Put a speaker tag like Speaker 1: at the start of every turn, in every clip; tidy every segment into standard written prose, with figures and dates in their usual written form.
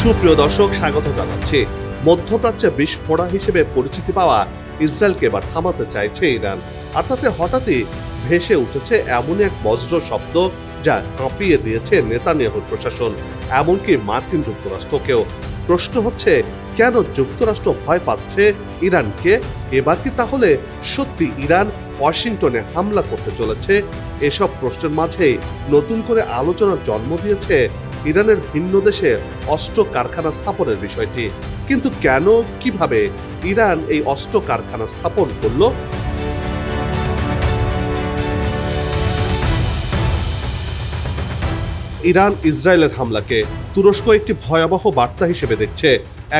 Speaker 1: সুপ্রিয় দর্শক, স্বাগত জানাচ্ছি। মধ্যপ্রাচ্যে বিস্ফোড়া হিসেবে পরিচিতি পাওয়া ইসরায়েলকে এবার থামাতে চাইছে ইরান। আর তাতে হঠাৎই ভেসে উঠেছে এমন এক বজ্র শব্দ যা কাঁপিয়ে দিয়েছে নেতানিয়াহুর প্রশাসন, এমনকি মার্কিন যুক্তরাষ্ট্রকেও। প্রশ্ন হচ্ছে, কেন যুক্তরাষ্ট্র ভয় পাচ্ছে ইরানকে? এবার কি তাহলে সত্যি ইরান ওয়াশিংটনে হামলা করতে চলেছে? এসব প্রশ্নের মাঝেই নতুন করে আলোচনার জন্ম দিয়েছে ইরানের ভিন্ন দেশে অস্ত্র কারখানা স্থাপনের বিষয়টি। কিন্তু কেন, কিভাবে ইরান এই অস্ত্র কারখানা স্থাপন করল? ইরান ইসরায়েলের হামলাকে তুরস্ক একটি ভয়াবহ বার্তা হিসেবে দেখছে।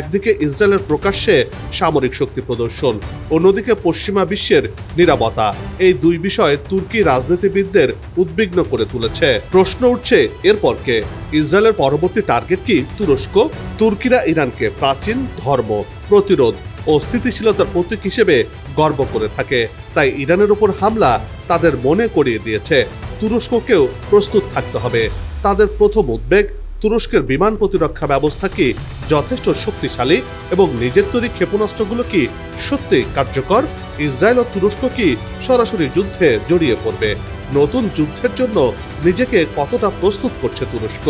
Speaker 1: একদিকে ইসরায়েলের প্রকাশ্যে সামরিক শক্তি প্রদর্শন, অন্যদিকে পশ্চিমা বিশ্বের নীরবতা। এই দুই বিষয় তুর্কি রাজনীতিবিদদের উদ্বিগ্ন করে তুলেছে। প্রশ্ন উঠছে, এরপর কে? ইসরায়েলের পরবর্তী টার্গেট কি তুরস্ক? তুর্কিরা ইরানকে প্রাচীন ধর্ম, প্রতিরোধ ও স্থিতিশীলতার প্রতীক হিসেবে গর্ব করে থাকে। তাই ইরানের উপর হামলা তাদের মনে করিয়ে দিয়েছে তুরস্ককেও প্রস্তুত থাকতে হবে। তাদের প্রথম উদ্বেগ, তুরস্কের বিমান প্রতিরক্ষা ব্যবস্থা কি যথেষ্ট শক্তিশালী এবং নিজের তৈরি ক্ষেপণাস্ত্রগুলো কি সত্যি কার্যকর? ইসরায়েল ও তুরস্ক কি সরাসরি যুদ্ধে জড়িয়ে পড়বে? নতুন যুদ্ধের জন্য নিজেকে কতটা প্রস্তুত করছে তুরস্ক?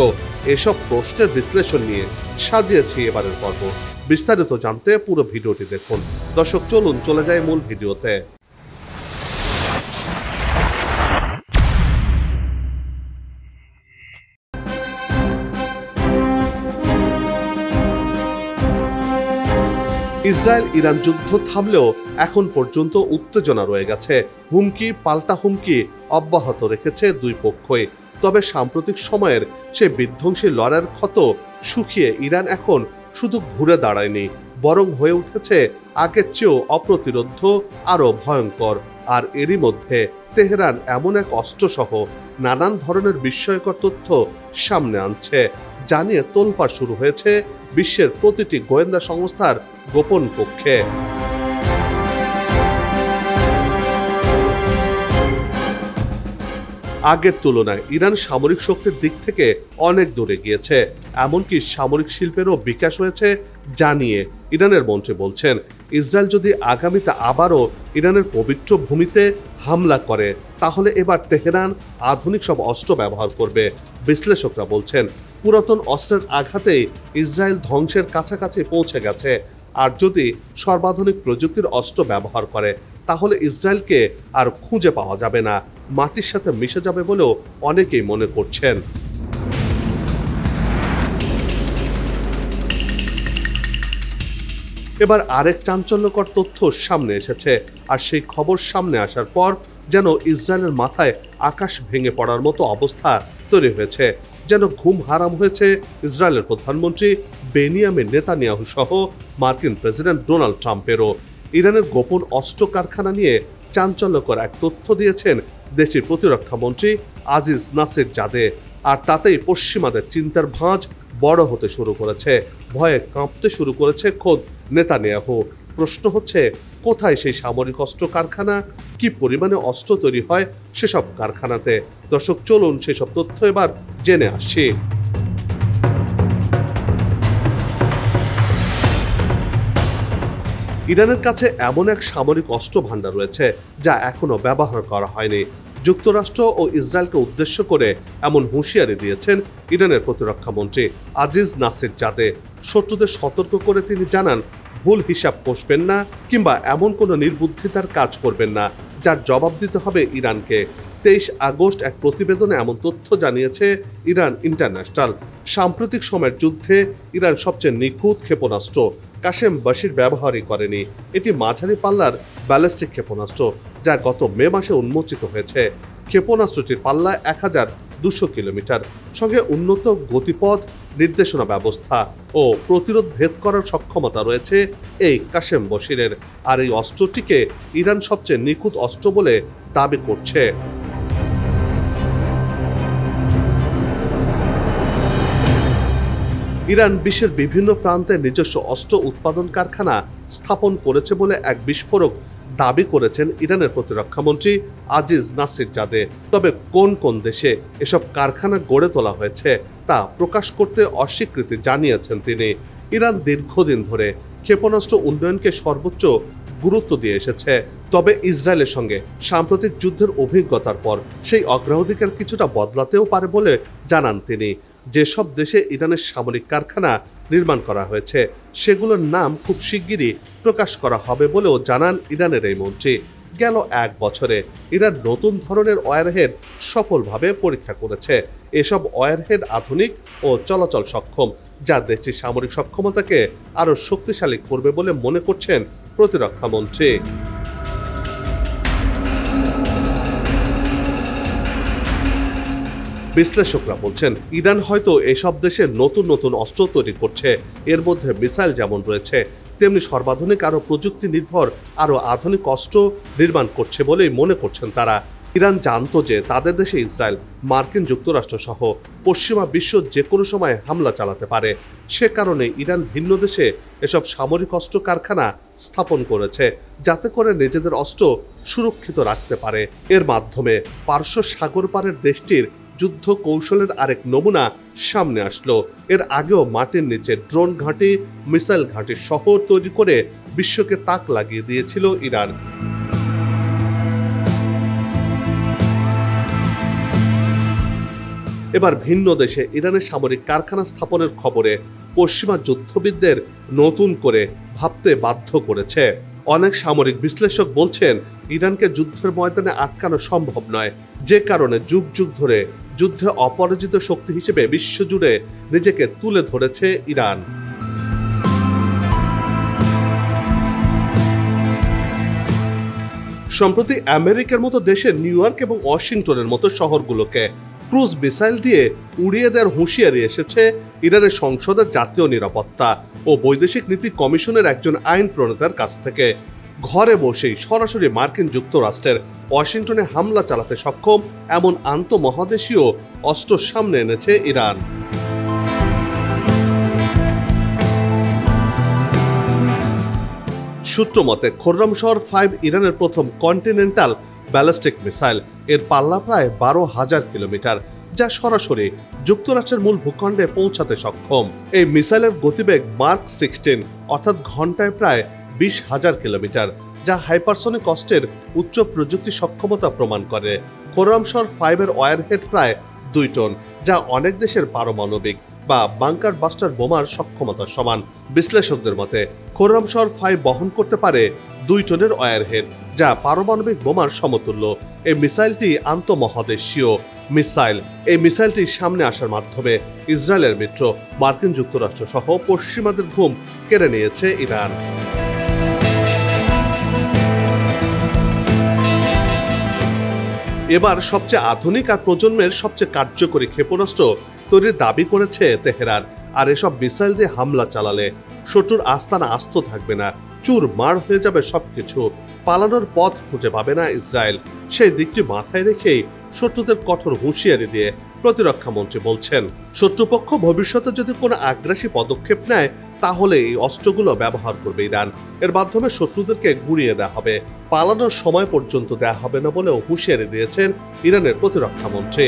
Speaker 1: এসব প্রশ্নের বিশ্লেষণ নিয়ে সাজিয়েছি এবারের পর্ব। বিস্তারিত জানতে পুরো ভিডিওটি দেখুন। দর্শক, চলুন চলে যাই মূল ভিডিওতে। ইসরায়েল ইরান যুদ্ধ থামলেও এখন পর্যন্ত উত্তেজনা রয়ে গেছে। হুমকি পাল্টা হুমকি অব্যাহত রেখেছে দুই পক্ষই। তবে সাম্প্রতিক সময়ের সেই বিধ্বংসী লড়াইয়ের ক্ষত শুকিয়ে ইরান এখন শুধু ঘুরে দাঁড়ায়নি, বরং হয়ে উঠেছে আগের চেয়েও অপ্রতিরোধ্য, আরও ভয়ঙ্কর। আর এরই মধ্যে তেহরান এমন এক অস্ত্রসহ নানান ধরনের বিস্ময়কর তথ্য সামনে আনছে, জানিয়ে তোলপাড় শুরু হয়েছে বিশ্বের প্রতিটি গোয়েন্দা সংস্থার গোপন কক্ষে। আগের তুলনায় ইরান সামরিক শক্তির দিক থেকে অনেক দূরে গিয়েছে, এমনকি সামরিক শিল্পেরও বিকাশ হয়েছে জানিয়ে ইরানের মন্ত্রী বলছেন, ইসরায়েল যদি আগামীতে আবারও ইরানের পবিত্র ভূমিতে হামলা করে, তাহলে এবার তেহরান আধুনিক সব অস্ত্র ব্যবহার করবে। বিশ্লেষকরা বলছেন, পুরাতন অস্ত্রের আঘাতেই ইসরায়েল ধ্বংসের কাছাকাছি পৌঁছে গেছে। আর যদি সর্বাধুনিক প্রযুক্তির অস্ত্র ব্যবহার করে, তাহলে ইসরায়েলকে আর খুঁজে পাওয়া যাবে না, মাটির সাথে মিশে যাবে বলেও অনেকেই মনে করছেন। এবার আরেক চাঞ্চল্যকর তথ্য সামনে এসেছে। আর সেই খবর সামনে আসার পর যেন ইসরায়েলের মাথায় আকাশ ভেঙে পড়ার মতো অবস্থা তৈরি হয়েছে। যেন ঘুম হারাম হয়েছে ইসরায়েলের প্রধানমন্ত্রী বেনিয়ামিন নেতানিয়াহু সহ মার্কিন প্রেসিডেন্ট ডোনাল্ড ট্রাম্পেরও। ইরানের গোপন অস্ত্র কারখানা নিয়ে চাঞ্চল্যকর এক তথ্য দিয়েছেন দেশটির প্রতিরক্ষা মন্ত্রী আজিজ নাসির জাদে। আর তাতেই পশ্চিমাদের চিন্তার ভাঁজ বড় হতে শুরু করেছে, ভয়ে কাঁপতে শুরু করেছে খোদ নেতানিয়াহু। প্রশ্ন হচ্ছে, কোথায় সেই সামরিক অস্ত্র কারখানা? কি পরিমাণে অস্ত্র তৈরি হয় সেসব কারখানাতে? দর্শক, চলুন সেসব তথ্য এবার জেনে আসি। ইরানের কাছে এমন এক সামরিক অস্ত্র ভাণ্ডার রয়েছে যা এখনো ব্যবহার করা হয়নি। যুক্তরাষ্ট্র ও ইসরায়েলকে উদ্দেশ্য করে এমন হুঁশিয়ারি দিয়েছেন ইরানের প্রতিরক্ষা মন্ত্রী আজিজ নাসির জাদে। শত্রুদের সতর্ক করে তিনি জানান, ভুল হিসাব কষবেন না কিংবা এমন কোনো নির্বুদ্ধিতার কাজ করবেন না যার জবাব দিতে হবে ইরানকে। 23 আগস্ট এক প্রতিবেদনে এমন তথ্য জানিয়েছে ইরান ইন্টারন্যাশনাল। সাম্প্রতিক সময়ের যুদ্ধে ইরান সবচেয়ে নিখুঁত ক্ষেপণাস্ত্র কাশেম বাশির ব্যবহারই করেনি। এটি মাঝারি পাল্লার ব্যালিস্টিক ক্ষেপণাস্ত্র যা গত মে মাসে উন্মোচিত হয়েছে। ক্ষেপণাস্ত্রটির পাল্লা 1200 কিলোমিটার, সঙ্গে উন্নত গতিপথ, নির্দেশনা ব্যবস্থা ও প্রতিরোধ ভেদ করার সক্ষমতা রয়েছে এই কাশেম বশিরের। আর এই অস্ত্রটিকে ইরান সবচেয়ে নিখুঁত অস্ত্র বলে দাবি করছে। ইরান বিশ্বের বিভিন্ন প্রান্তে নিজস্ব অস্ত্র উৎপাদন কারখানা স্থাপন করেছে বলে এক বিস্ফোরক দাবি করেছেন ইরানের প্রতিরক্ষামন্ত্রী আজিজ নাসিরজাদে। তবে কোন কোন দেশে এসব কারখানা গড়ে তোলা হয়েছে তা প্রকাশ করতে অস্বীকৃতি জানিয়েছেন তিনি। ইরান দীর্ঘদিন ধরে ক্ষেপণাস্ত্র উন্নয়নকে সর্বোচ্চ গুরুত্ব দিয়ে এসেছে, তবে ইসরায়েলের সঙ্গে সাম্প্রতিক যুদ্ধের অভিজ্ঞতার পর সেই অগ্রাধিকার কিছুটা বদলাতেও পারে বলে জানান তিনি। যেসব দেশে ইরানের সামরিক কারখানা নির্মাণ করা হয়েছে সেগুলোর নাম খুব শিগগিরই প্রকাশ করা হবে বলেও জানান ইরানের এই মন্ত্রী। গেল 1 বছরে ইরান নতুন ধরনের ওয়ারহেড সফলভাবে পরীক্ষা করেছে। এসব ওয়ারহেড আধুনিক ও চলাচল সক্ষম, যা দেশটির সামরিক সক্ষমতাকে আরও শক্তিশালী করবে বলে মনে করছেন প্রতিরক্ষামন্ত্রী। বিশ্লেষকরা বলছেন ইরান হয়তো এসব দেশে নতুন নতুন অস্ত্র তৈরি করছে। এর মধ্যে মিসাইল যেমন রয়েছে, তেমনি সর্বাধুনিক আরও প্রযুক্তি নির্ভর আরও আধুনিক অস্ত্র নির্মাণ করছে বলেই মনে করছেন তারা। ইরান জানতো যে তাদের দেশে ইসরায়েল, মার্কিন যুক্তরাষ্ট্র সহ পশ্চিমা বিশ্ব যে কোনো সময় হামলা চালাতে পারে। সে কারণে ইরান ভিন্ন দেশে এসব সামরিক অস্ত্র কারখানা স্থাপন করেছে, যাতে করে নিজেদের অস্ত্র সুরক্ষিত রাখতে পারে। এর মাধ্যমে পার্শ্ব সাগর পারের দেশটির যুদ্ধ কৌশলের আরেক নমুনা সামনে আসলো। এর আগেও মাটির নিচে ড্রোন ঘাঁটি, মিসাইল ঘাঁটি শহর তৈরি করে বিশ্বকে তাক লাগিয়ে দিয়েছিল ইরান। এবার ভিন্ন দেশে ইরানের সামরিক কারখানা স্থাপনের খবরে পশ্চিমা যুদ্ধবিদদের নতুন করে ভাবতে বাধ্য করেছে। অনেক সামরিক বিশ্লেষক বলছেন ইরানকে যুদ্ধের ময়দানে আটকানো সম্ভব নয়, যে কারণে যুগ যুগ ধরে যুদ্ধে অপরাজিত শক্তি হিসেবে বিশ্বজুড়ে নিজেকে তুলে ধরেছে ইরান। সম্প্রতি আমেরিকার মতো দেশের নিউ ইয়র্ক এবং ওয়াশিংটনের মতো শহরগুলোকে ক্রুজ মিসাইল দিয়ে উড়িয়ে দেওয়ার হুঁশিয়ারি এসেছে ইরানের সংসদের জাতীয় নিরাপত্তা ও বৈদেশিক নীতি কমিশনের একজন আইন প্রণেতার কাছ থেকে। ঘরে বসেই সরাসরি মার্কিন যুক্তরাষ্ট্রের ওয়াশিংটনে হামলা চালাতে সক্ষম এমন আন্তঃমহাদেশীয় অস্ত্র সামনে এনেছে ইরান। সূত্র মতে খোররামশহর 5 ইরানের প্রথম কন্টিনেন্টাল ব্যালিস্টিক মিসাইল। এর পাল্লা প্রায় 12,000 কিলোমিটার, যা সরাসরি যুক্তরাষ্ট্রের মূল ভূখণ্ডে পৌঁছাতে সক্ষম। এই মিসাইলের গতিবেগ মার্ক 16 অর্থাৎ ঘন্টায় প্রায় 20,000 কিলোমিটার, যা হাইপারসনিক অস্ত্রের উচ্চ প্রযুক্তি সক্ষমতা প্রমাণ করে। খোররামশহর 5 এর ওয়ারহেড প্রায় 2 টন, যা অনেক দেশের পারমাণবিক বা বাংকার বাস্টার বোমার সক্ষমতার সমান। বিশ্লেষকদের মতে খোররামশহর 5 বহন করতে পারে 2 টনের ওয়ারহেড, যা পারমাণবিক বোমার সমতুল্য। এই মিসাইলটি আন্তঃমহাদেশীয় মিসাইল। এই মিসাইলটি সামনে আসার মাধ্যমে ইসরায়েলের মিত্র মার্কিন যুক্তরাষ্ট্র সহ পশ্চিমাদের ঘুম কেড়ে নিয়েছে ইরান। এবার সবচেয়ে আধুনিক আর প্রজন্মের সবচেয়ে কার্যকরী ক্ষেপণাস্ত্র তৈরির দাবি করেছে তেহরান। আর এসব মিসাইল দিয়ে হামলা চালালে শত্রুর আস্তানা আস্ত থাকবে না, চুরমার হয়ে যাবে সবকিছু। পালানোর পথ খুঁজে পাবে না ইসরায়েল। সেই দিকটি মাথায় রেখেই শত্রুদের কঠোর হুঁশিয়ারি দিয়ে প্রতিরক্ষামন্ত্রী বলছেন, শত্রুপক্ষ ভবিষ্যতে যদি কোনো আগ্রাসী পদক্ষেপ নেয় তাহলে এই অস্ত্রগুলো ব্যবহার করবে ইরান। এর মাধ্যমে শত্রুদেরকে গুঁড়িয়ে দেওয়া হবে, পালানোর সময় পর্যন্ত দেওয়া হবে না বলেও হুঁশিয়ারি দিয়েছেন ইরানের প্রতিরক্ষামন্ত্রী।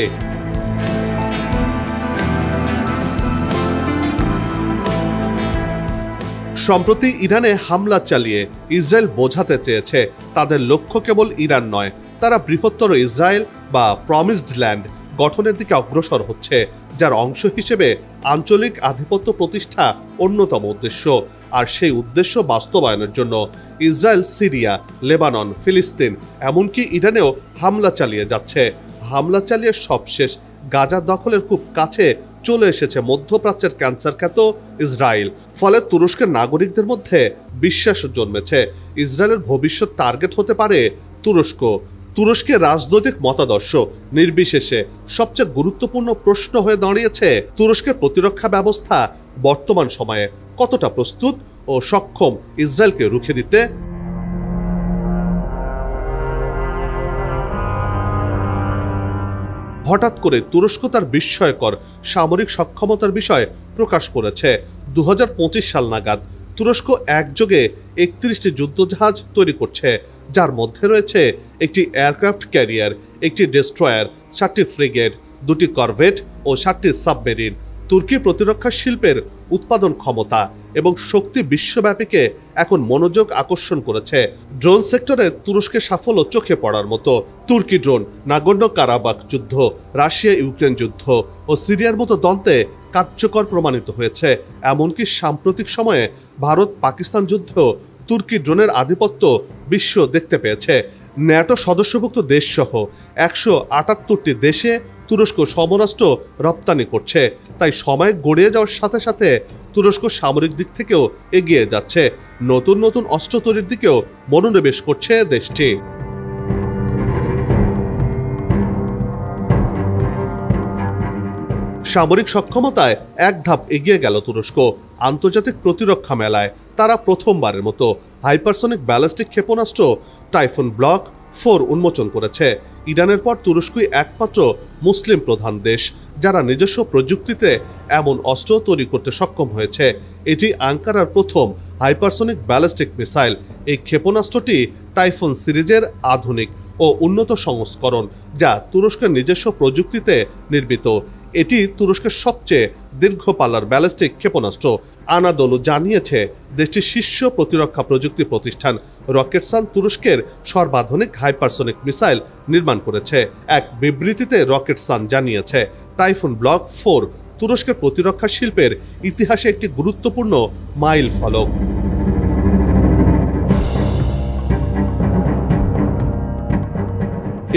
Speaker 1: সম্প্রতি ইরানে হামলা চালিয়ে ইসরায়েল বোঝাতে চেয়েছে তাদের লক্ষ্য কেবল ইরান নয়, তারা বৃহত্তর ইসরায়েল বা প্রমিসড ল্যান্ড গঠনের দিকে অগ্রসর হচ্ছে, যার অংশ হিসেবে আঞ্চলিক আধিপত্য প্রতিষ্ঠা অন্যতম উদ্দেশ্য। আর সেই উদ্দেশ্য বাস্তবায়নের জন্য ইসরায়েল সিরিয়া, লেবানন, ফিলিস্তিন এমনকি ইরানেও হামলা চালিয়ে যাচ্ছে। হামলা চালিয়ে সবশেষ গাজা দখলের খুব কাছে চলে এসেছে মধ্যপ্রাচ্যের ক্যান্সার খ্যাত ইসরায়েল। ফলে তুরস্কের নাগরিকদের মধ্যে বিশ্বাস জন্মেছে ইসরায়েলের ভবিষ্যৎ টার্গেট হতে পারে তুরস্ক। তুরস্কের রাজনৈতিক মতাদর্শ নির্বিশেষে সবচেয়ে গুরুত্বপূর্ণ প্রশ্ন হয়ে দাঁড়িয়েছে তুরস্কের প্রতিরক্ষা ব্যবস্থা বর্তমান সময়ে কতটা প্রস্তুত ও সক্ষম ইসরায়েলকে রুখে দিতে। হঠাৎ করে তুরস্ক তার বিস্ময়কর সামরিক সক্ষমতার বিষয় প্রকাশ করেছে। 2025 সাল নাগাদ তুরস্ক একযোগে 31টি যুদ্ধজাহাজ তৈরি করছে, যার মধ্যে রয়েছে একটি এয়ারক্রাফট ক্যারিয়ার, একটি ডেস্ট্রয়ার, 7টি ফ্রিগেট, 2টি করভেট ও 7টি সাবমেরিন। তুর্কি প্রতিরক্ষা শিল্পের উৎপাদন ক্ষমতা এবং শক্তি বিশ্বব্যাপীকে এখন মনোযোগ আকর্ষণ করেছে। ড্রোন সেক্টরে তুরস্কের সাফল্য চোখে পড়ার মতো। তুর্কি ড্রোন নাগোর্নো কারাবাখ যুদ্ধ, রাশিয়া ইউক্রেন যুদ্ধ ও সিরিয়ার মতো দ্বন্দ্বে কার্যকর প্রমাণিত হয়েছে। এমনকি সাম্প্রতিক সময়ে ভারত পাকিস্তান যুদ্ধ তুর্কি ড্রোনের আধিপত্য বিশ্ব দেখতে পেয়েছে। ন্যাটো সদস্যভুক্ত দেশসহ 178টি দেশে তুরস্ক সমরাস্ত্র রপ্তানি করছে। তাই সময় গড়িয়ে যাওয়ার সাথে সাথে তুরস্ক সামরিক দিক থেকেও এগিয়ে যাচ্ছে। নতুন নতুন অস্ত্র তৈরির দিকেও মনোনিবেশ করছে দেশটি। সামরিক সক্ষমতায় এক ধাপ এগিয়ে গেল তুরস্ক। আন্তর্জাতিক প্রতিরক্ষা মেলায় তারা প্রথমবারের মতো হাইপারসনিক ব্যালিস্টিক ক্ষেপণাস্ত্র টাইফুন ব্লক 4 উন্মোচন করেছে। ইরানের পর তুরস্কই একমাত্র মুসলিম প্রধান দেশ যারা নিজস্ব প্রযুক্তিতে এমন অস্ত্র তৈরি করতে সক্ষম হয়েছে। এটি আঙ্কারার প্রথম হাইপারসনিক ব্যালিস্টিক মিসাইল। এই ক্ষেপণাস্ত্রটি টাইফুন সিরিজের আধুনিক ও উন্নত সংস্করণ, যা তুরস্কের নিজস্ব প্রযুক্তিতে নির্মিত। এটি তুরস্কের সবচেয়ে দীর্ঘ পাল্লার ব্যালিস্টিক ক্ষেপণাস্ত্র। আনাদোলু জানিয়েছে দেশটির শীর্ষ প্রতিরক্ষা প্রযুক্তি প্রতিষ্ঠান রকেটসান তুরস্কের সর্বাধুনিক হাইপারসনিক মিসাইল নির্মাণ করেছে। এক বিবৃতিতে রকেটসান জানিয়েছে টাইফুন ব্লক 4 তুরস্কের প্রতিরক্ষা শিল্পের ইতিহাসে একটি গুরুত্বপূর্ণ মাইল ফলক।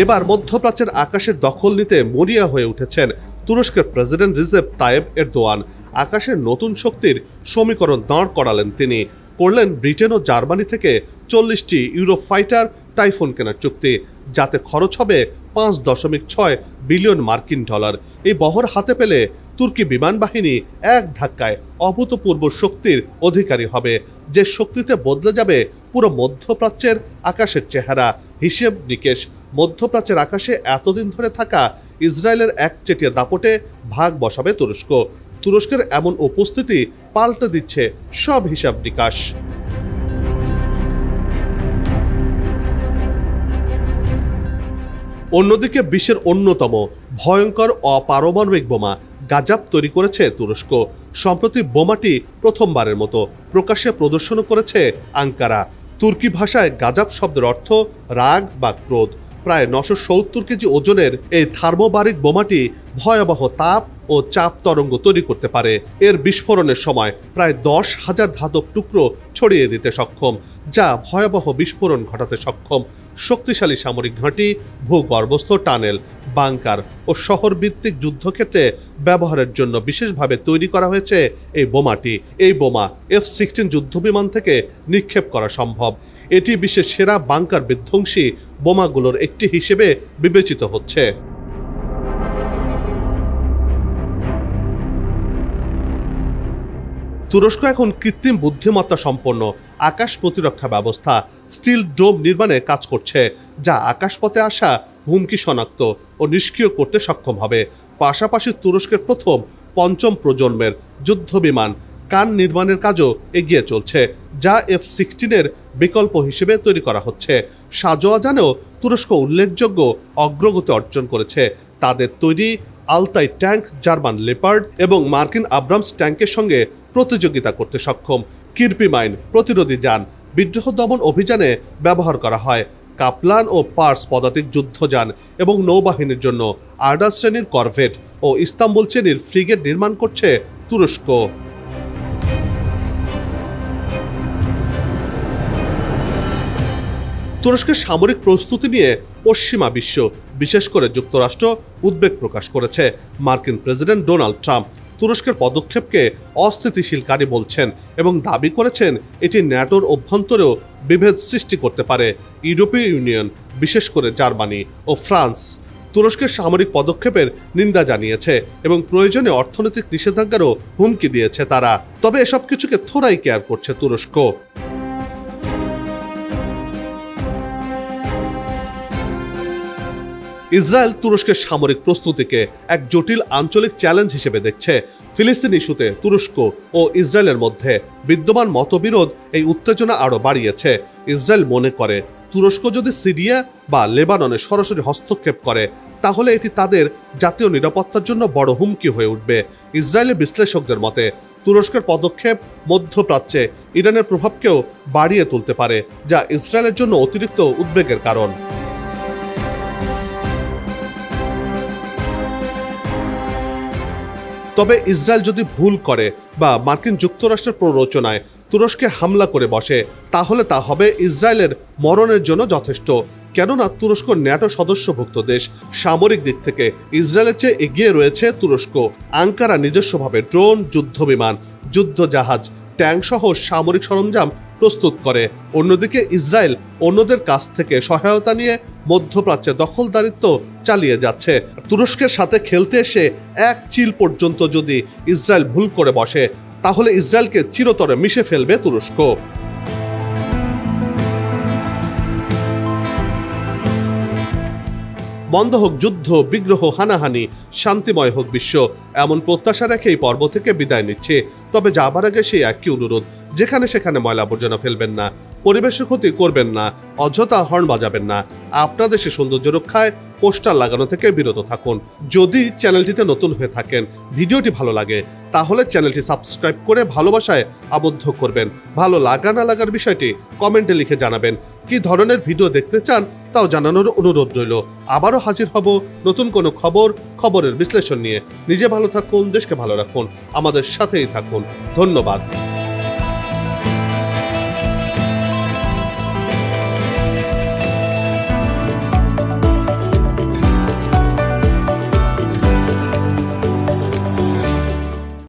Speaker 1: এবার মধ্যপ্রাচ্যের আকাশের দখল নিতে মরিয়া হয়ে উঠেছেন তুরস্কের প্রেসিডেন্ট রিসেপ তাইয়েব এরদোয়ান। আকাশের নতুন শক্তির সমীকরণ দাঁড় করালেন তিনি। করলেন ব্রিটেন ও জার্মানি থেকে 40টি ইউরোফাইটার টাইফুন কেনার চুক্তি, যাতে খরচ হবে 5.6 বিলিয়ন মার্কিন ডলার। এই বহর হাতে পেলে তুর্কি বিমান বাহিনী এক ধাক্কায় অভূতপূর্ব শক্তির অধিকারী হবে, যে শক্তিতে বদলে যাবে পুরো মধ্যপ্রাচ্যের আকাশের চেহারা। হিসেব নিকেশ, মধ্যপ্রাচ্যের আকাশে এতদিন ধরে থাকা ইসরায়েলের একচেটিয়া দাপটে ভাগ বসাবে তুরস্ক। তুরস্কের এমন উপস্থিতি পাল্টে দিচ্ছে সব হিসাব নিকাশ। অন্যদিকে বিশ্বের অন্যতম ভয়ঙ্কর অপারমাণবিক বোমা গাজাব তৈরি করেছে তুরস্ক। সম্প্রতি বোমাটি প্রথমবারের মতো প্রকাশ্যে প্রদর্শন করেছে আঙ্কারা। তুর্কি ভাষায় গাজাব শব্দের অর্থ রাগ বা ক্রোধ। প্রায় 970 কেজি ওজনের এই থার্মোবারিক বোমাটি ভয়াবহ তাপ ও চাপ তরঙ্গ তৈরি করতে পারে। এর বিস্ফোরণের সময় প্রায় 10,000 ধাতব টুকরো ছড়িয়ে দিতে সক্ষম, যা ভয়াবহ বিস্ফোরণ ঘটাতে সক্ষম। শক্তিশালী সামরিক ঘাঁটি, ভূগর্ভস্থ টানেল, বাংকার ও শহরভিত্তিক যুদ্ধক্ষেত্রে ব্যবহারের জন্য বিশেষভাবে তৈরি করা হয়েছে এই বোমাটি। এই বোমা F-16 যুদ্ধবিমান থেকে নিক্ষেপ করা সম্ভব। এটি বিশ্বের সেরা বাংকার বিধ্বংসী বোমাগুলোর একটি হিসেবে বিবেচিত হচ্ছে। তুরস্ক এখন কৃত্রিম বুদ্ধিমত্তা সম্পন্ন আকাশ প্রতিরক্ষা ব্যবস্থা স্টিল ডোম নির্মাণে কাজ করছে, যা আকাশপথে আসা হুমকি শনাক্ত ও নিষ্ক্রিয় করতে সক্ষম হবে। পাশাপাশি তুরস্কের প্রথম 5ম প্রজন্মের যুদ্ধবিমান কান নির্মাণের কাজও এগিয়ে চলছে, যা F-16 বিকল্প হিসেবে তৈরি করা হচ্ছে। সাজোয়াজানেও তুরস্ক উল্লেখযোগ্য অগ্রগতি অর্জন করেছে। তাদের তৈরি আলতাই ট্যাঙ্ক জার্মান লেপার্ড এবং মার্কিন আব্রামস ট্যাঙ্কের সঙ্গে প্রতিযোগিতা করতে সক্ষম। কিরপি মাইন প্রতিরোধী যান বিদ্রোহ দমন অভিযানে ব্যবহার করা হয়। কাপলান ও পার্স পদাতিক যুদ্ধযান এবং নৌবাহিনীর জন্য আর্ডার শ্রেণীর করভেট ও ইস্তাম্বুল শ্রেণীর ফ্রিগেট নির্মাণ করছে তুরস্ক। তুরস্কের সামরিক প্রস্তুতি নিয়ে পশ্চিমা বিশ্ব, বিশেষ করে যুক্তরাষ্ট্র, উদ্বেগ প্রকাশ করেছে। মার্কিন প্রেসিডেন্ট ডোনাল্ড ট্রাম্প তুরস্কের পদক্ষেপকে অস্থিতিশীলকারী বলছেন এবং দাবি করেছেন এটি ন্যাটোর অভ্যন্তরেও বিভেদ সৃষ্টি করতে পারে। ইউরোপীয় ইউনিয়ন, বিশেষ করে জার্মানি ও ফ্রান্স, তুরস্কের সামরিক পদক্ষেপের নিন্দা জানিয়েছে এবং প্রয়োজনে অর্থনৈতিক নিষেধাজ্ঞারও হুমকি দিয়েছে তারা। তবে এসব কিছুকে থোড়াই কেয়ার করছে তুরস্ক। ইসরায়েল তুরস্কের সামরিক প্রস্তুতিকে এক জটিল আঞ্চলিক চ্যালেঞ্জ হিসেবে দেখছে। ফিলিস্তিন ইস্যুতে তুরস্ক ও ইসরায়েলের মধ্যে বিদ্যমান মতবিরোধ এই উত্তেজনা আরও বাড়িয়েছে। ইসরায়েল মনে করে তুরস্ক যদি সিরিয়া বা লেবাননে সরাসরি হস্তক্ষেপ করে তাহলে এটি তাদের জাতীয় নিরাপত্তার জন্য বড় হুমকি হয়ে উঠবে। ইসরায়েলি বিশ্লেষকদের মতে তুরস্কের পদক্ষেপ মধ্যপ্রাচ্যে ইরানের প্রভাবকেও বাড়িয়ে তুলতে পারে, যা ইসরায়েলের জন্য অতিরিক্ত উদ্বেগের কারণ। তবে ইসরায়েল যদি ভুল করে বা মার্কিন যুক্তরাষ্ট্রের প্ররোচনায় তুরস্কে হামলা করে বসে তাহলে তা হবে ইসরায়েলের মরণের জন্য যথেষ্ট। কেননা তুরস্ক ন্যাটো সদস্যভুক্ত দেশ। সামরিক দিক থেকে ইসরায়েলের চেয়ে এগিয়ে রয়েছে তুরস্ক। আঙ্কারা নিজস্বভাবে ড্রোন, যুদ্ধবিমান, যুদ্ধজাহাজ, ট্যাঙ্ক সহ সামরিক সরঞ্জাম প্রস্তুত করে। অন্যদিকে ইসরায়েল অন্যদের কাছ থেকে সহায়তা নিয়ে মধ্যপ্রাচ্যে দখলদারিত্ব চালিয়ে যাচ্ছে। তুরস্কের সাথে খেলতে এসে এক চিল পর্যন্ত যদি ইসরায়েল ভুল করে বসে তাহলে ইসরায়েলকে চিরতরে মিশে ফেলবে তুরস্ক। বন্ধ হোক যুদ্ধ, বিগ্রহ, হানাহানি, শান্তিময় হোক বিশ্ব, এমন প্রত্যাশা রেখে এই পর্ব থেকে বিদায় নিচ্ছে। তবে যাবার আগে সেই একই অনুরোধ, যেখানে সেখানে ময়লা আবর্জনা ফেলবেন না, পরিবেশের ক্ষতি করবেন না, অযথা হর্ন বাজাবেন না, আপনার দেশে সৌন্দর্য রক্ষায় পোস্টার লাগানো থেকে বিরত থাকুন। যদি চ্যানেলটিতে নতুন হয়ে থাকেন, ভিডিওটি ভালো লাগে তাহলে চ্যানেলটি সাবস্ক্রাইব করে ভালোবাসায় আবদ্ধ করবেন। ভালো লাগা না লাগার বিষয়টি কমেন্টে লিখে জানাবেন। কি ধরনের ভিডিও দেখতে চান তাও জানানোর অনুরোধ রইল। আবারও হাজির হব নতুন কোনো খবরের বিশ্লেষণ নিয়ে। নিজে ভালো থাকুন, দেশকে ভালো রাখুন, আমাদের সাথেই থাকুন। ধন্যবাদ।